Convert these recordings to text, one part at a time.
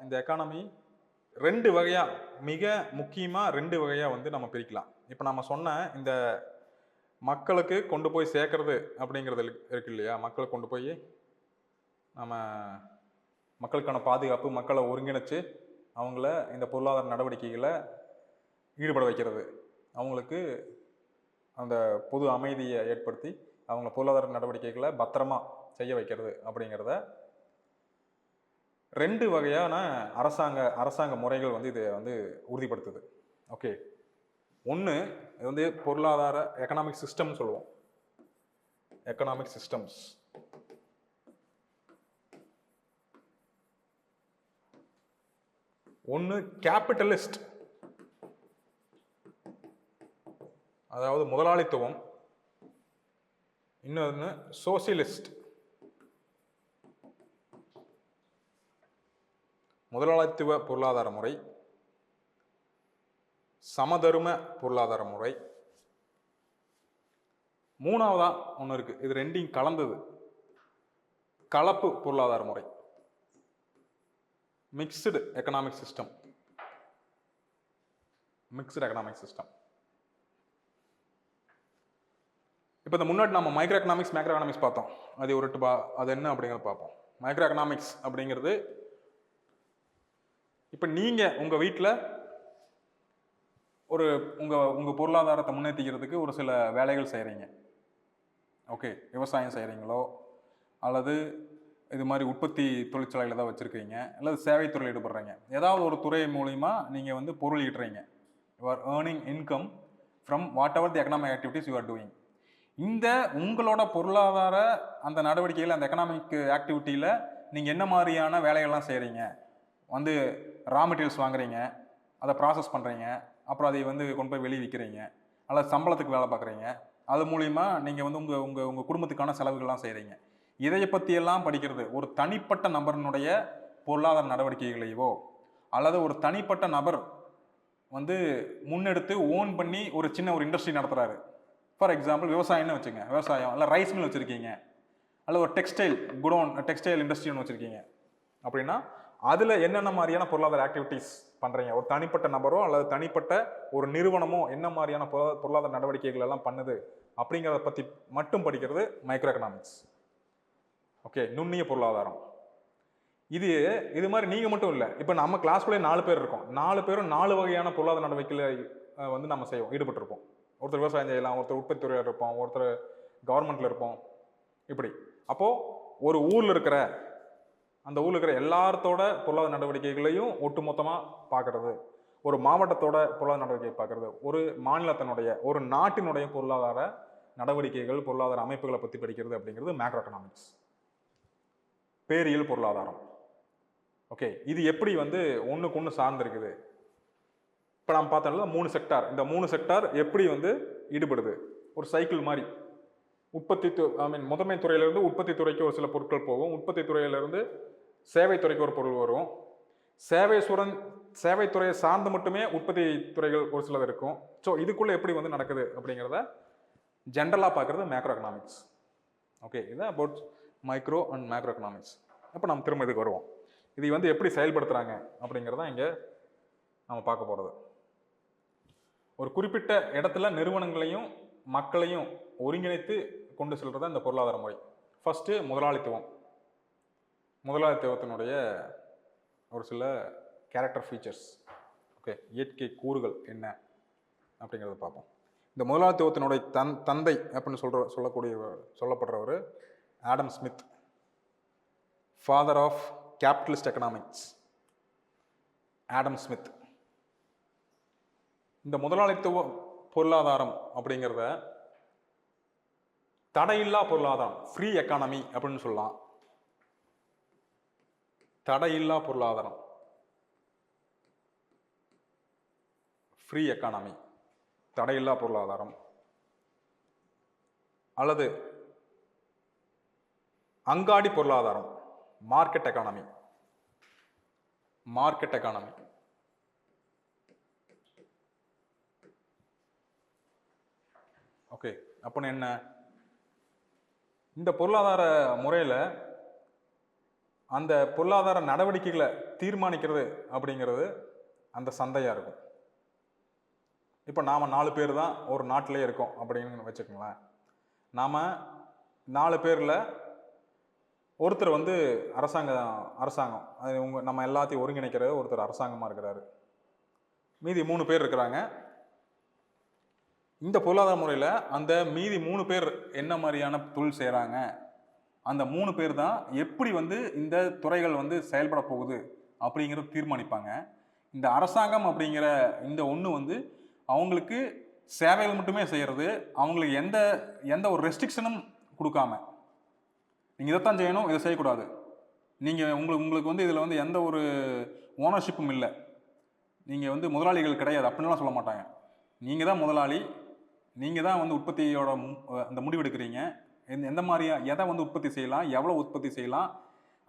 இந்த எக்கானமி 2 வகையா, மிக முக்கியமா 2 வகையா வந்து நம்ம பிரிக்கலாம். இப்ப நம்ம சொன்ன இந்த மக்களுக்கு கொண்டு போய் சேர்க்கறது அப்படிங்கிறது இருக்கு இல்லையா? மக்களுக்கு கொண்டு போய் நம்ம மக்களுக்கான பாதுகாப்பு, மக்களை ஒருங்கிணைச்சு அவங்கள இந்த பொருளாதார நடவடிக்கைகள ஈடுபட வைக்கிறது. அவங்களுக்கு அந்த பொது அமைதியை ஏற்படுத்தி அவங்க பொருளாதார நடவடிக்கைகளை பத்திரமா செய்ய வைக்கிறது அப்படிங்கிறத 2 வகையான அரசாங்க முறைகள் வந்து இதை வந்து உறுதிப்படுத்துது. ஓகே, ஒன்று இது வந்து பொருளாதார எக்கனாமிக் சிஸ்டம் சொல்லுவோம். Economic systems. ஒன்று கேபிட்டலிஸ்ட், அதாவது முதலாளித்துவம். இன்னொன்று சோசியலிஸ்ட். முதலாளித்துவ பொருளாதார முறை, சமதர்ம பொருளாதார முறை. மூணாவதா ஒன்று இருக்கு, இது ரெண்டையும் கலந்தது, கலப்பு பொருளாதார முறை, mixed economic system. Mixed economic system. இப்போ இந்த முன்னாடி நம்ம மைக்ரோ எக்கனாமிக்ஸ், மேக்ரோ எக்கனாமிக்ஸ் பார்த்தோம். அது அது என்ன அப்படிங்கிறத பார்ப்போம். மைக்ரோ எக்கனாமிக்ஸ் அப்படிங்கிறது, இப்போ நீங்கள் உங்கள் வீட்டில் உங்கள் பொருளாதாரத்தை முன்னேற்றிக்கிறதுக்கு ஒரு சில வேலைகள் செய்கிறீங்க. ஓகே, விவசாயம் செய்கிறீங்களோ அல்லது இது மாதிரி உற்பத்தி தொழிற்சாலையில் தான் வச்சுருக்கீங்க, அல்லது சேவைத்துறையில் ஈடுபடுறீங்க. ஏதாவது ஒரு துறை மூலிமா நீங்கள் வந்து பொருள் ஈட்டுறீங்க. You are earning income from whatever the economic activities you are doing. இந்த உங்களோட பொருளாதார அந்த நடவடிக்கையில், அந்த எக்கனாமிக் ஆக்டிவிட்டியில் நீங்கள் என்ன மாதிரியான வேலைகள்லாம் செய்கிறீங்க? வந்து ரா மெட்டீரியல்ஸ் வாங்குறீங்க, அதை ப்ராசஸ் பண்ணுறீங்க, அப்புறம் அதை வந்து கொண்டு போய் வெளியே விற்கிறீங்க, அல்லது சம்பளத்துக்கு வேலை பார்க்குறீங்க. அது மூலிமா நீங்கள் வந்து உங்கள் குடும்பத்துக்கான செலவுகள்லாம் செய்கிறீங்க. இதை பற்றியெல்லாம் படிக்கிறது ஒரு தனிப்பட்ட நபரினுடைய பொருளாதார நடவடிக்கைகளையோ அல்லது ஒரு தனிப்பட்ட நபர் வந்து முன்னெடுத்து ஓன் பண்ணி ஒரு சின்ன ஒரு இண்டஸ்ட்ரி நடத்துகிறாரு. ஃபார் எக்ஸாம்பிள் விவசாயம்னு வச்சுங்க, விவசாயம், இல்லை ரைஸ் மில் வச்சுருக்கீங்க, அல்லது ஒரு டெக்ஸ்டைல் இண்டஸ்ட்ரி ஒன்று வச்சுருக்கீங்க அப்படின்னா அதில் என்னென்ன மாதிரியான பொருளாதார ஆக்டிவிட்டீஸ் பண்ணுறீங்க? ஒரு தனிப்பட்ட நபரோ அல்லது தனிப்பட்ட ஒரு நிறுவனமோ என்ன மாதிரியான பொருளாதார நடவடிக்கைகள் எல்லாம் பண்ணுது அப்படிங்கிறத பற்றி மட்டும் படிக்கிறது மைக்ரோ எக்கனாமிக்ஸ். ஓகே, நுண்ணிய பொருளாதாரம். இது மாதிரி நீங்கள் மட்டும் இல்லை, இப்போ நம்ம கிளாஸ்குள்ளே 4 பேர் இருக்கோம். 4 பேரும் 4 வகையான பொருளாதார நடவடிக்கையில் வந்து நம்ம ஈடுபட்டிருப்போம். ஒருத்தர் விவசாயம் செய்யலாம், ஒருத்தர் உற்பத்தி துறையில் இருப்போம், ஒருத்தர் கவர்மெண்ட்டில் இருப்போம். இப்படி அப்போது ஒரு ஊரில் இருக்கிற எல்லாத்தோட பொருளாதார நடவடிக்கைகளையும் ஒட்டு மொத்தமாக பார்க்கறது, ஒரு மாவட்டத்தோட பொருளாதார நடவடிக்கையை பார்க்கறது, ஒரு மாநிலத்தினுடைய, ஒரு நாட்டினுடைய பொருளாதார நடவடிக்கைகள், பொருளாதார அமைப்புகளை பற்றி படிக்கிறது அப்படிங்கிறது மேக்ரோ எக்கனாமிக்ஸ், பேரியல் பொருளாதாரம். ஓகே, இது எப்படி வந்து ஒன்றுக்கு ஒன்று சார்ந்திருக்குது? இப்போ நம்ம பார்த்தோம்ல 3 செக்டார். இந்த 3 செக்டார் எப்படி வந்து ஈடுபடுது? ஒரு சைக்கிள் மாதிரி. முதன்மை துறையிலிருந்து உற்பத்தி துறைக்கு ஒரு சில பொருட்கள் போகும், உற்பத்தி துறையிலிருந்து சேவை துறைக்கு ஒரு பொருள் வரும், சேவைத்துறையை சார்ந்து மட்டுமே உற்பத்தி துறைகள் ஒரு சிலது இருக்கும். ஸோ இதுக்குள்ளே எப்படி வந்து நடக்குது அப்படிங்கிறத ஜென்ரலாக பார்க்குறது மேக்ரோ எக்கனாமிக்ஸ். ஓகே, இதுதான் about micro and macro economics. அப்போ நம்ம திரும்ப இதுக்கு வருவோம். இதை வந்து எப்படி செயல்படுத்துகிறாங்க அப்படிங்கிறதான் இங்கே நம்ம பார்க்க போகிறது. ஒரு குறிப்பிட்ட இடத்துல நிறுவனங்களையும் மக்களையும் ஒருங்கிணைத்து கொண்டு செல்றது இந்த பொருளாதார முறை. ஃபர்ஸ்ட்டு முதலாளித்துவத்தினுடைய ஒரு சில கேரக்டர் ஃபீச்சர்ஸ். ஓகே, இயற்கை கூறுகள் என்ன அப்படிங்கிறத பார்ப்போம். இந்த முதலாளித்துவத்தினுடைய தந்தை அப்படின்னு சொல்லப்படுறவர் Adam Smith, father of capitalist economics. Adam Smith இந்த முதலாளித்துவ பொருளாதாரம் அப்படிங்கிறத தடையில்லா பொருளாதாரம், ஃப்ரீ எக்கானமி அப்படின்னு சொல்லலாம். தடையில்லா பொருளாதாரம், ஃப்ரீ எக்கானமி, தடையில்லா பொருளாதாரம், அல்லது அங்காடி பொருளாதாரம், மார்க்கெட் எக்கானமி. ஓகே, அப்படின்னு என்ன? இந்த பொருளாதார முறையில் அந்த பொருளாதார நடவடிக்கைகளை தீர்மானிக்கிறது அப்படிங்கிறது அந்த சந்தையாக இருக்கும். இப்போ நாம் 4 பேர் தான் ஒரு நாட்டிலே இருக்கோம் அப்படின்னு வச்சுக்கோங்களேன். நாம் 4 பேரில் ஒருத்தர் வந்து அரசாங்கம் அது நம்ம எல்லாத்தையும் ஒருங்கிணைக்கிற ஒருத்தர் அரசாங்கமாக இருக்கிறாரு. மீதி 3 பேர் இருக்கிறாங்க. இந்த பொருளாதார முறையில் அந்த மீதி 3 பேர் என்ன மாதிரியான தொழில் செய்கிறாங்க, அந்த 3 பேர் தான் எப்படி வந்து இந்த துறைகள் வந்து செயல்பட போகுது அப்படிங்கிறத தீர்மானிப்பாங்க. இந்த அரசாங்கம் அப்படிங்கிற இந்த ஒன்று வந்து அவங்களுக்கு சேவைகள் மட்டுமே செய்கிறது, அவங்களுக்கு எந்த எந்த ஒரு ரெஸ்ட்ரிக்ஷனும் கொடுக்காம, நீங்கள் இதைத்தான் செய்யணும், இதை செய்யக்கூடாது, நீங்கள் உங்களுக்கு வந்து இதில் வந்து எந்த ஒரு ஓனர்ஷிப்பும் இல்லை, நீங்கள் வந்து முதலாளிகள் கிடையாது அப்படின்லாம் சொல்ல மாட்டாங்க. நீங்கள் தான் முதலாளி, நீங்கள் தான் வந்து உற்பத்தியோட அந்த முடிவெடுக்கிறீங்க. எந்த மாதிரியா எதை வந்து உற்பத்தி செய்யலாம், எவ்வளோ உற்பத்தி செய்யலாம்,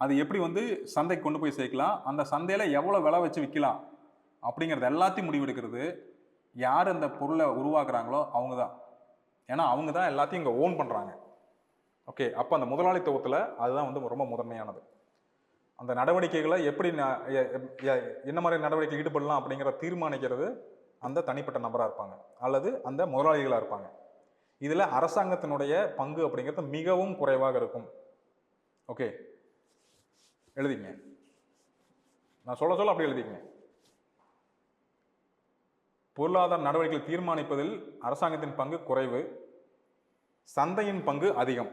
அது எப்படி வந்து சந்தைக்கு கொண்டு போய் சேர்க்கலாம், அந்த சந்தையில் எவ்வளோ விலை வச்சு விற்கலாம் அப்படிங்கிறது எல்லாத்தையும் முடிவெடுக்கிறது யார் அந்த பொருளை உருவாக்குறாங்களோ அவங்க தான். ஏன்னா அவங்க தான் எல்லாத்தையும் இங்கே ஓன் பண்ணுறாங்க. ஓகே, அப்போ அந்த முதலாளித்துவத்தில் அதுதான் வந்து ரொம்ப முதன்மையானது. அந்த நடவடிக்கைகளை எப்படி என்ன மாதிரி நடவடிக்கை ஈடுபடலாம் அப்படிங்கிற தீர்மானிக்கிறது அந்த தனிப்பட்ட நபராக இருப்பாங்க அல்லது அந்த முதலாளிகளாக இருப்பாங்க. இதில் அரசாங்கத்தினுடைய பங்கு அப்படிங்கிறது மிகவும் குறைவாக இருக்கும். ஓகே, எழுதிங்க. நான் சொல்ல அப்படி எழுதிங்க. பொருளாதார நடவடிக்கைகளை தீர்மானிப்பதில் அரசாங்கத்தின் பங்கு குறைவு, சந்தையின் பங்கு அதிகம்.